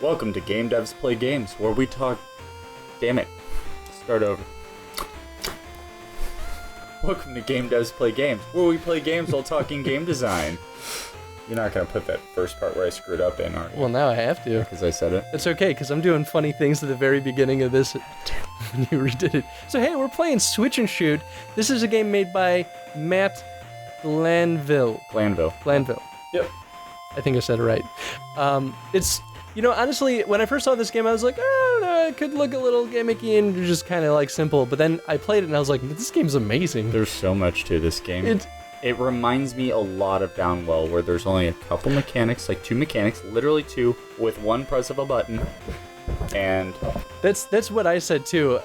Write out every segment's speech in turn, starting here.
Welcome to Game Devs Play Games, where we talk... Damn it. Start over. Welcome to Game Devs Play Games, where we play games while talking game design. You're not going to put that first part where I screwed up in, are you? Well, now I have to. Because I said it. It's okay, because I'm doing funny things at the very beginning of this when you redid it. So, hey, we're playing Switch and Shoot. This is a game made by Matt Glanville. Glanville. Yep. I think I said it right. Honestly, when I first saw this game, I was like, I don't know, it could look a little gimmicky and just kind of like simple. But then I played it and I was like, this game's amazing. There's so much to this game. It reminds me a lot of Downwell, where there's only a couple mechanics, like two mechanics, literally two, with one press of a button. And that's what I said too.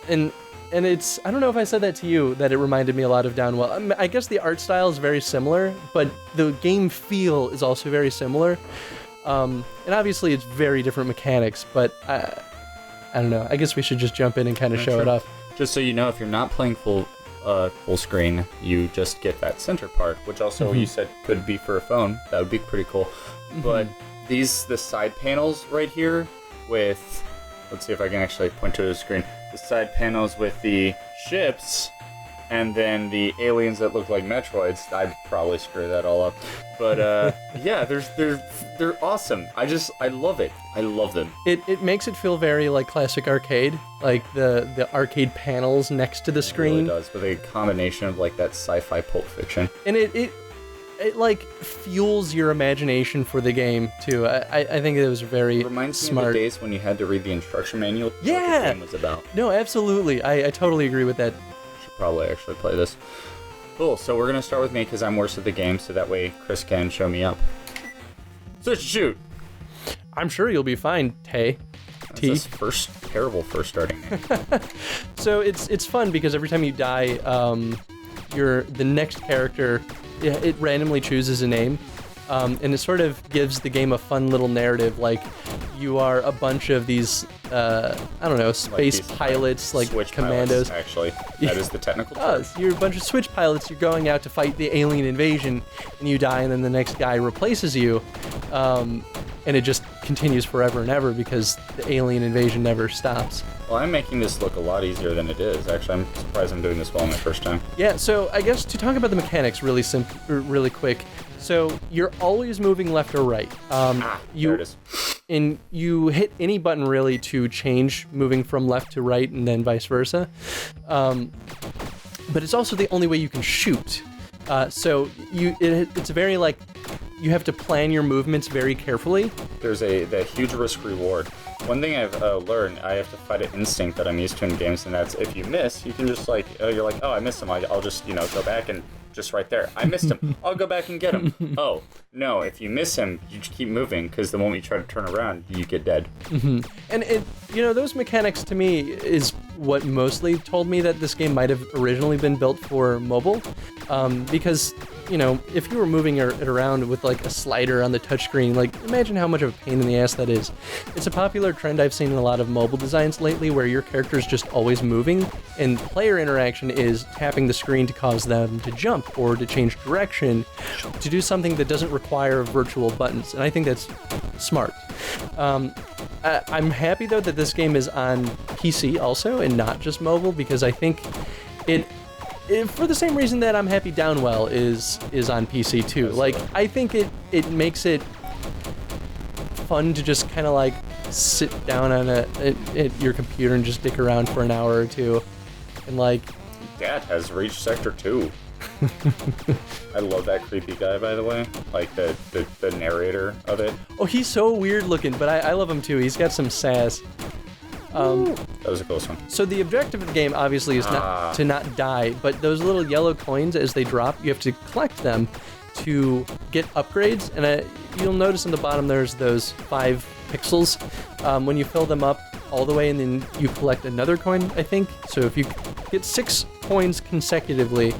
And it's, I don't know if I said that to you, that it reminded me a lot of Downwell. I guess the art style is very similar, but the game feel is also very similar. And obviously it's very different mechanics, but I don't know. I guess we should just jump in and kind of show it off. Just so you know, if you're not playing full screen, you just get that center part, which also you said could be for a phone. That would be pretty cool. But the side panels right here with, let's see if I can actually point to the screen. The side panels with the ships and then the aliens that look like Metroids. I'd probably screw that all up. But yeah, they're awesome. I love it. I love them. It makes it feel very like classic arcade, like the arcade panels next to the screen. It really does, with a combination of like that sci-fi Pulp Fiction. And it like fuels your imagination for the game too. I think it was very smart. Reminds me of the days when you had to read the instruction manual. Yeah. What the game was about. No, absolutely. I totally agree with that. Probably actually play this. Cool, so we're gonna start with me because I'm worse at the game, so that way Chris can show me up. Switch and shoot! I'm sure you'll be fine, Tay. This terrible first starting name. So it's fun because every time you die, the next character, it randomly chooses a name. And it sort of gives the game a fun little narrative, like you are a bunch of these, space pilots, like switch commandos. Pilots, actually, that is the technical term. So you're a bunch of switch pilots, you're going out to fight the alien invasion, and you die, and then the next guy replaces you, and it just continues forever and ever because the alien invasion never stops. Well, I'm making this look a lot easier than it is. Actually, I'm surprised I'm doing this well my first time. Yeah, so I guess to talk about the mechanics really quick. So you're always moving left or right. There it is. And you hit any button really to change moving from left to right and then vice versa. But it's also the only way you can shoot. So it's very like, you have to plan your movements very carefully. There's the huge risk reward. One thing I've learned, I have to fight an instinct that I'm used to in games, and that's if you miss, you can just like, you're like, oh, I missed him. I'll just, go back and just right there. I missed him. I'll go back and get him. Oh, no, if you miss him, you just keep moving, because the moment you try to turn around, you get dead. And those mechanics to me is what mostly told me that this game might have originally been built for mobile, because if you were moving it around with like a slider on the touchscreen, like imagine how much of a pain in the ass that is. It's a popular trend I've seen in a lot of mobile designs lately, where your character's just always moving, and player interaction is tapping the screen to cause them to jump or to change direction, to do something that doesn't require virtual buttons, and I think that's smart. I'm happy though that this game is on PC also and not just mobile, because I think it for the same reason that I'm happy Downwell is on PC too. Like, I think it makes it fun to just kind of like sit down on at your computer and just dick around for an hour or two, and like. Dad has reached Sector 2. I love that creepy guy, by the way. Like the narrator of it. Oh, he's so weird looking, but I love him too. He's got some sass. That was a close one. So the objective of the game obviously is not to not die, but those little yellow coins, as they drop, you have to collect them to get upgrades. And you'll notice in the bottom there's those 5 pixels. When you fill them up all the way, and then you collect another coin, I think. So if you get 6 coins consecutively,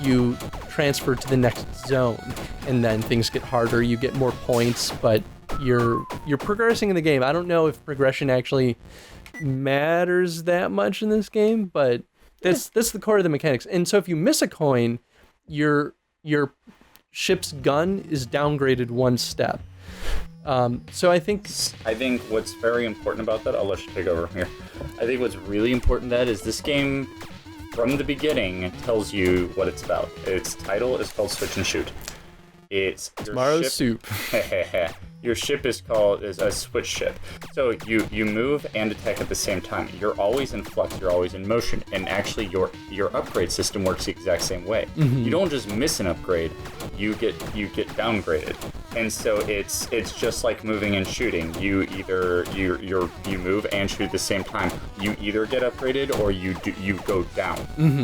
you transfer to the next zone, and then things get harder. You get more points, but you're progressing in the game. I don't know if progression actually matters that much in this game, but that's the core of the mechanics. And so if you miss a coin, your ship's gun is downgraded 1 step. So I think what's very important about that, I'll let you take over here. I think what's really important that is this game, from the beginning, tells you what it's about. Its title is called Switch and Shoot. It's tomorrow's soup. Your ship is called a switch ship. So you move and attack at the same time. You're always in flux, you're always in motion, and actually your upgrade system works the exact same way. You don't just miss an upgrade, you get downgraded. And so it's just like moving and shooting. You either you move and shoot at the same time. You either get upgraded or you go down.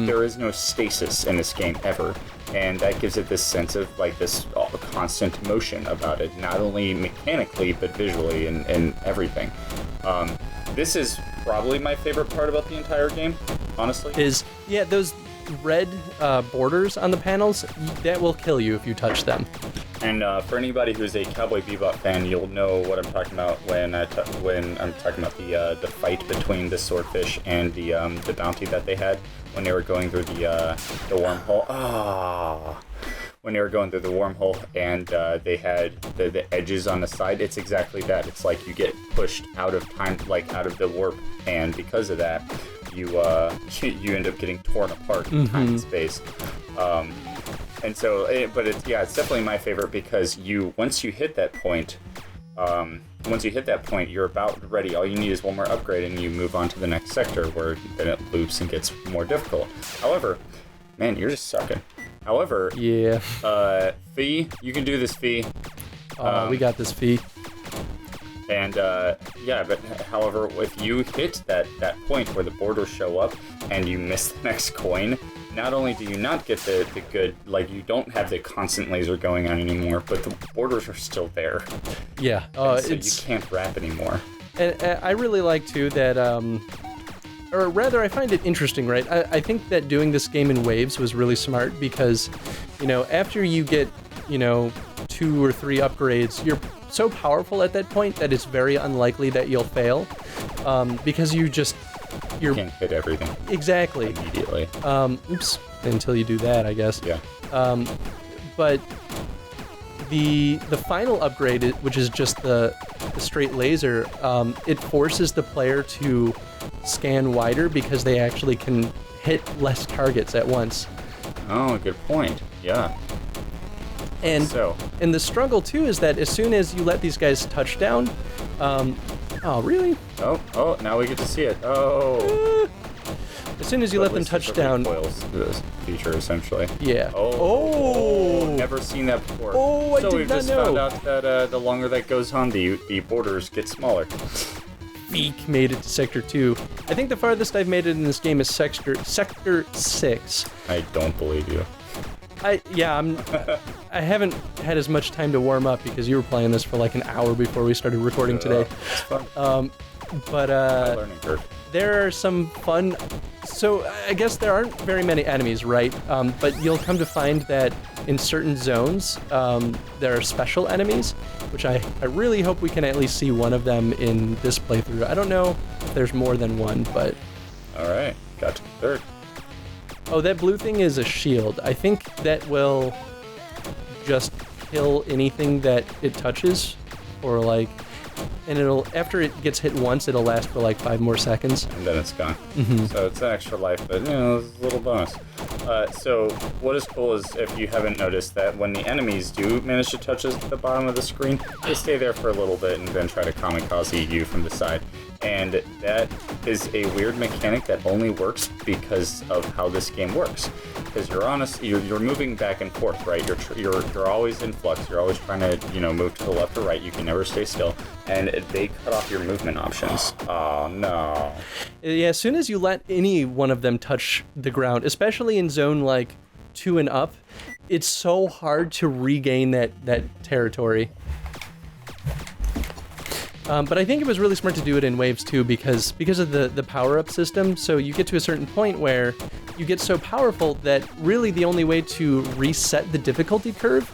There is no stasis in this game ever. And that gives it this sense of like this constant motion about it, not only mechanically but visually and everything. This is probably my favorite part about the entire game, honestly. Those red borders on the panels, that will kill you if you touch them. And for anybody who's a Cowboy Bebop fan, you'll know what I'm talking about when I'm talking about the fight between the swordfish and the bounty that they had when they were going through the wormhole. When they were going through the wormhole and they had the edges on the side, it's exactly that. It's like you get pushed out of time, like out of the warp, and because of that, you end up getting torn apart in time and space. And so, but it's definitely my favorite because once you hit that point, you're about ready. All you need is one more upgrade, and you move on to the next sector, where then it loops and gets more difficult. However, man, you're just sucking. However, Fee, you can do this, Fee. We got this, Fee. And but however, if you hit that point where the borders show up and you miss the next coin, not only do you not get the good, like you don't have the constant laser going on anymore, but the borders are still there. Yeah, so you can't wrap anymore. And I really like too that, or rather, I find it interesting, right? I think that doing this game in waves was really smart because, after you get, 2 or 3 upgrades, you're so powerful at that point that it's very unlikely that you'll fail, because you can't hit everything. Exactly. Immediately. Until you do that, I guess. Yeah. But the final upgrade, which is just the straight laser, it forces the player to scan wider because they actually can hit less targets at once. Oh, good point. Yeah. And the struggle too is that as soon as you let these guys touch down, oh really? Oh, now we get to see it. Oh. As soon as you let them touch down. This feature essentially. Yeah. Oh. Never seen that before. Oh, I did not know. So we've just found out that the longer that goes on, the borders get smaller. Eek made it to Sector 2. I think the farthest I've made it in this game is Sector 6. I don't believe you. I haven't had as much time to warm up because you were playing this for like an hour before we started recording today. It's fun. But my learning curve. There are some fun. So I guess there aren't very many enemies, right? But you'll come to find that in certain zones, there are special enemies, which I really hope we can at least see one of them in this playthrough. I don't know if there's more than one, but. All right, got to the third. Oh, that blue thing is a shield. I think that will just kill anything that it touches, or like, and after it gets hit once, it'll last for like 5 more seconds. And then it's gone. So it's an extra life, but it's a little bonus. So what is cool is if you haven't noticed that when the enemies do manage to touch the bottom of the screen, they stay there for a little bit and then try to kamikaze you from the side. And that is a weird mechanic that only works because of how this game works. Because you're moving back and forth, right? You're always in flux. You're always trying to move to the left or right. You can never stay still, and they cut off your movement options. Oh no! Yeah, as soon as you let any one of them touch the ground, especially in zone like 2 and up, it's so hard to regain that territory. But I think it was really smart to do it in waves too, because of the power-up system. So you get to a certain point where you get so powerful that really the only way to reset the difficulty curve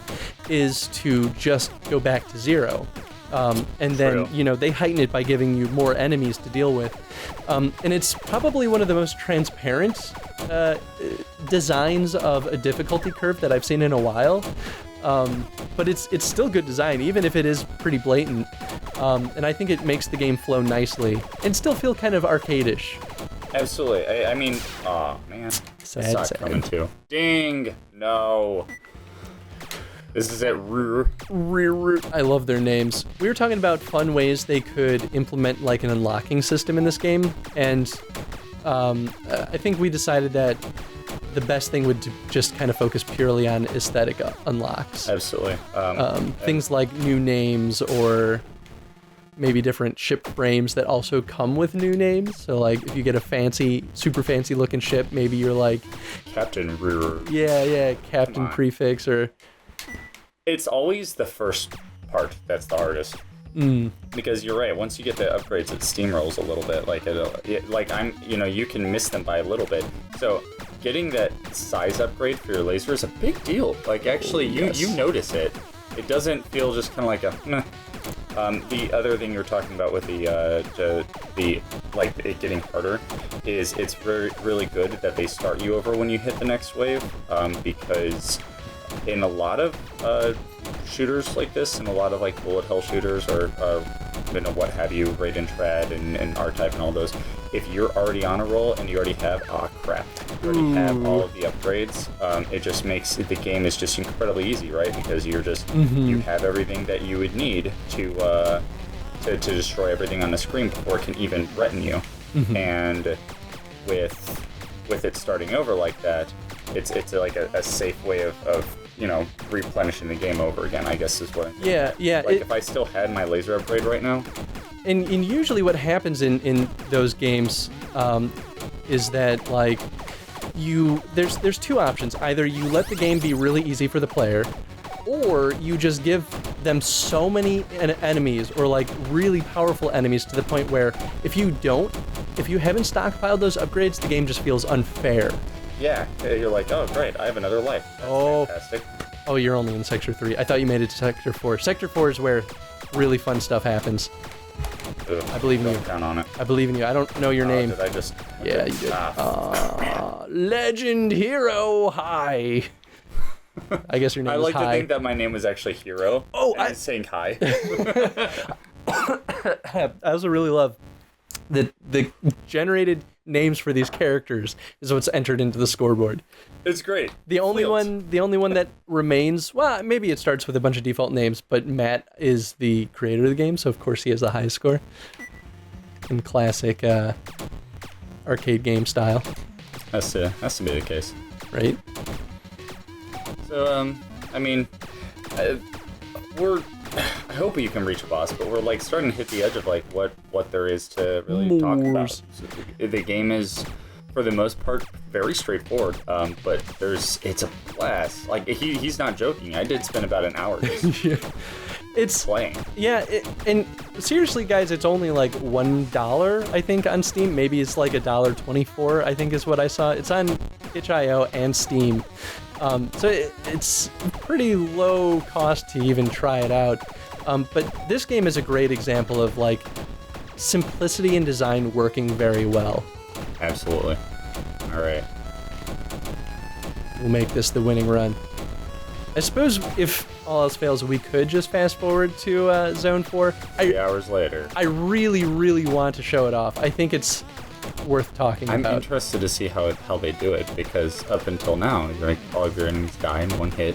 is to just go back to 0. And then, they heighten it by giving you more enemies to deal with. And it's probably one of the most transparent designs of a difficulty curve that I've seen in a while. But it's still good design, even if it is pretty blatant. And I think it makes the game flow nicely and still feel kind of arcade-ish. Absolutely. I mean, oh man, Sad. coming too. Ding! No. This is it. I love their names. We were talking about fun ways they could implement like an unlocking system in this game, and I think we decided that the best thing would just kind of focus purely on aesthetic unlocks. Absolutely. Things like new names or maybe different ship frames that also come with new names. So like if you get a super fancy looking ship, maybe you're like Captain Rear. Yeah, Captain Prefix or... It's always the first part that's the hardest. Because you're right. Once you get the upgrades, it steamrolls a little bit. You can miss them by a little bit. So getting that size upgrade for your laser is a big deal. Like actually, you notice it. It doesn't feel just kind of like a. Meh. The other thing you're talking about with the it getting harder is it's really good that they start you over when you hit the next wave, because in a lot of shooters like this, and a lot of like bullet hell shooters or what have you, Raid and Trad and R-Type and all those, if you're already on a roll and you already have, you already have all of the upgrades, it just makes the game is just incredibly easy, right? Because you're just, you have everything that you would need to destroy everything on the screen before it can even threaten you. And with it starting over like that, it's like a safe way of replenishing the game over again, I guess is what I'm saying. Yeah. Like if I still had my laser upgrade right now. And usually what happens in those games is that like there's two options. Either you let the game be really easy for the player, or you just give them so many enemies or like really powerful enemies to the point where if you haven't stockpiled those upgrades, the game just feels unfair. Yeah, you're like, oh great, I have another life. That's fantastic. Oh, you're only in Sector 3. I thought you made it to Sector 4. Sector 4 is where really fun stuff happens. Ugh, I believe in you. Count on it. I believe in you. I don't know your name. Did I just... Yeah, you did. Legend Hero Hi. I guess your name is Hi. I like to think Hi. that my name was actually Hero. Oh, I was saying hi. I also really love the generated names for these characters is what's entered into the scoreboard. It's great. The only one that remains, well, maybe it starts with a bunch of default names, but Matt is the creator of the game, so of course he has the highest score. In classic arcade game style. Has to be the case. Right? So, I mean, I hope you can reach a boss, but we're like starting to hit the edge of like what there is to really talk about. So the game is, for the most part, very straightforward, but it's a blast. Like he's not joking. I did spend about an hour just it's playing. Yeah, and seriously, guys, it's only like $1, I think, on Steam. Maybe it's like $1.24, I think is what I saw. It's on itch.io and Steam. So it's pretty low cost to even try it out. But this game is a great example of like simplicity in design working very well. Absolutely. All right. We'll make this the winning run. I suppose if all else fails, we could just fast forward to Zone 4. 3 hours later. I really, really want to show it off. I think it's worth talking about. I'm interested to see how they do it, because up until now, like all of your enemies die in one hit.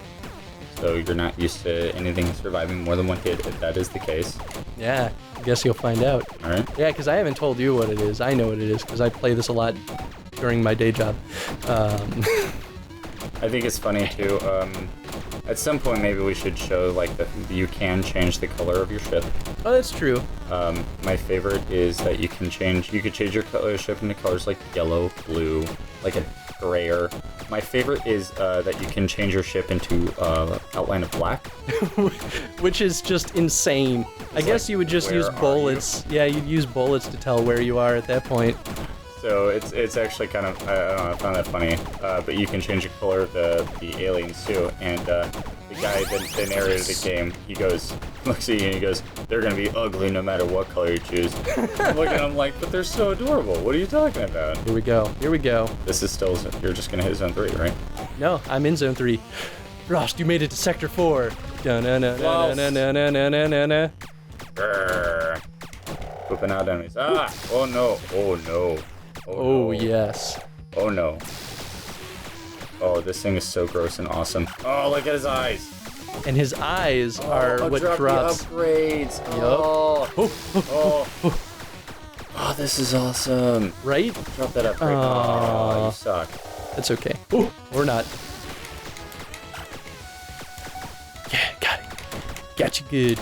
So you're not used to anything surviving more than one hit, if that is the case. Yeah, I guess you'll find out. All right. Yeah, because I haven't told you what it is. I know what it is, because I play this a lot during my day job. I think it's funny, too. At some point, maybe we should show, like, you can change the color of your ship. Oh, that's true. My favorite is that you could change your ship into colors like yellow, blue, like a grayer. My favorite is that you can change your ship into outline of black. Which is just insane. I guess you would just use bullets. Yeah, you'd use bullets to tell where you are at that point. So it's actually kind of, I don't know, I found that funny. But you can change the color of the aliens too. And the guy that narrated the game, he looks at you and he goes, they're going to be ugly no matter what color you choose. I'm looking at him like, but they're so adorable. What are you talking about? Here we go. This is still, you're just going to hit Zone 3, right? No, I'm in Zone 3. Frost, you made it to Sector 4. Dun-na-na-na-na-na-na-na-na-na. Grrr. Pooping out enemies. Ah! Oh no! Oh no! Oh, no. yes. Oh no. Oh, this thing is so gross and awesome. Oh, look at his eyes. And his eyes are what drops. The upgrades. Yup. Oh, this is awesome. Right? Drop that upgrade. Oh, you suck. That's okay. Oh, or not. Yeah, got it. Got you good.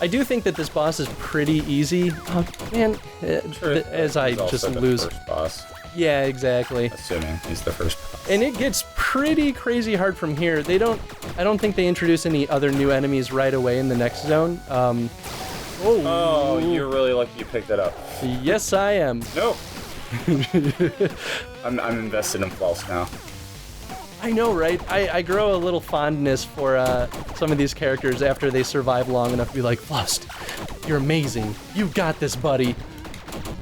I do think that this boss is pretty easy. Oh, man, as I just lose. First boss, Yeah, exactly. assuming he's the first boss. And it gets pretty crazy hard from here. I don't think they introduce any other new enemies right away in the next zone. Oh, you're really lucky you picked that up. Yes, I am. No. I'm invested in Floss now. I know, right? I grow a little fondness for some of these characters after they survive long enough to be like, Flust, you're amazing. You got this, buddy.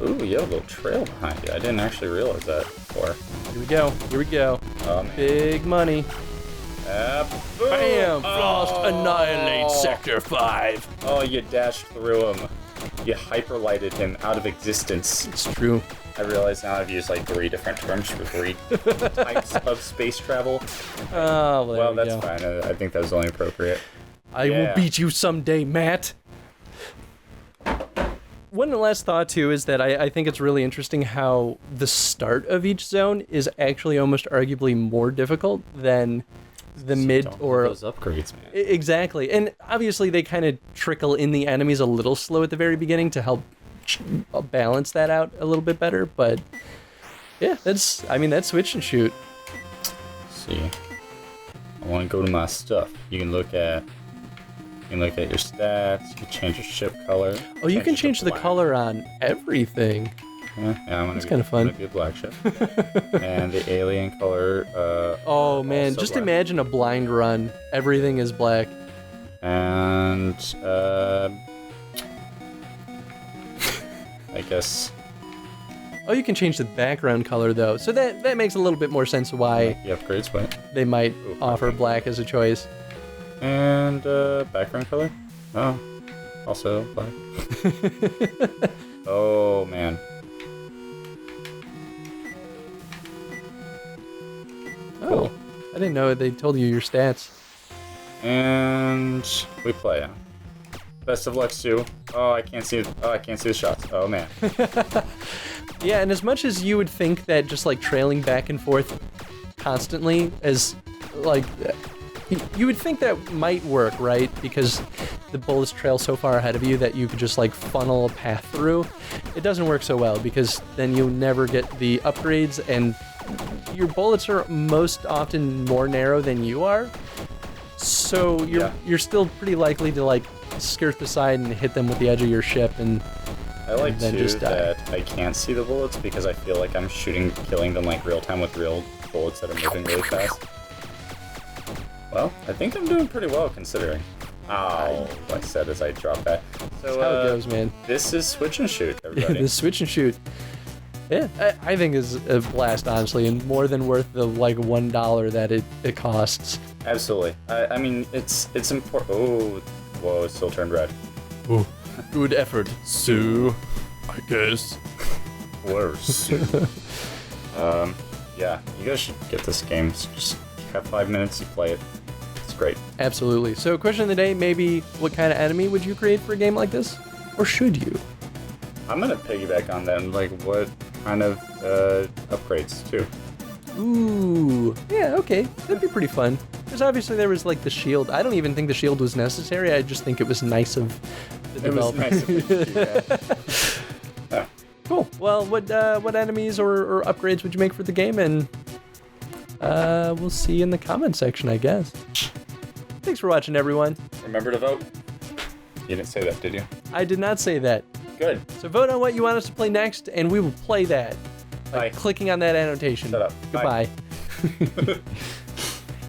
Ooh, you have a little trail behind you. I didn't actually realize that before. Here we go. Here we go. Oh, man. Big money. Bam! Frost annihilates Sector 5. Oh, you dashed through him. You hyperlighted him out of existence. It's true. I realize now I've used like 3 different terms for 3 types of space travel. Oh, Well, that's fine. I think that was only appropriate. I will beat you someday, Matt. One last thought, too, is that I think it's really interesting how the start of each zone is actually almost arguably more difficult than the mid or those upgrades, man. Exactly. And obviously they kind of trickle in the enemies a little slow at the very beginning to help balance that out a little bit better, but yeah, that's switch and shoot. Let's see. I want to go to my stuff. You can look at your stats, you can change your ship color. Oh, you can change the color on everything. Yeah, it's kind of fun. I'm gonna be a black ship. And the alien color. Oh man, just black. imagine a blind run. Everything is black. And I guess. Oh, you can change the background color though, so that makes a little bit more sense why The upgrades, but. they might offer black as a choice. And background color. Oh, also black. Oh man. Oh, I didn't know they told you your stats. And we play. Best of luck, Sue. Oh, I can't see the shots. Oh man. Yeah, and as much as you would think that just like trailing back and forth constantly as like you would think that might work, right? Because the bullets trail so far ahead of you that you could just like funnel a path through. It doesn't work so well because then you never get the upgrades and your bullets are most often more narrow than you are. So you're still pretty likely to like skirt the side and hit them with the edge of your ship and I like then too just die. that I can't see the bullets because I feel like I'm killing them like real time with real bullets that are moving really fast. Well, I think I'm doing pretty well considering. Ow, I said as I dropped that. So that's how it goes, man. This is switch and shoot, everybody. This switch and shoot. Yeah, I think is a blast, honestly, and more than worth the like $1 that it costs. Absolutely. I mean, it's important. Oh, whoa! It still turned red. Ooh, good effort, Sue. I guess. Worse. Yeah, you guys should get this game. Just have 5 minutes, you play it. It's great. Absolutely. So, question of the day: maybe what kind of enemy would you create for a game like this, or should you? I'm gonna piggyback on that. Like, what kind of upgrades too? Ooh, yeah, okay, that'd be pretty fun. Because obviously there was like the shield. I don't even think the shield was necessary. I just think it was nice of the developer. It was nice of you, yeah. Cool. Well, what enemies or upgrades would you make for the game? And we'll see you in the comment section, I guess. Thanks for watching, everyone. Remember to vote. You didn't say that, did you? I did not say that. Good. So vote on what you want us to play next, and we will play that by Bye. clicking on that annotation. Shut up. Goodbye. Bye.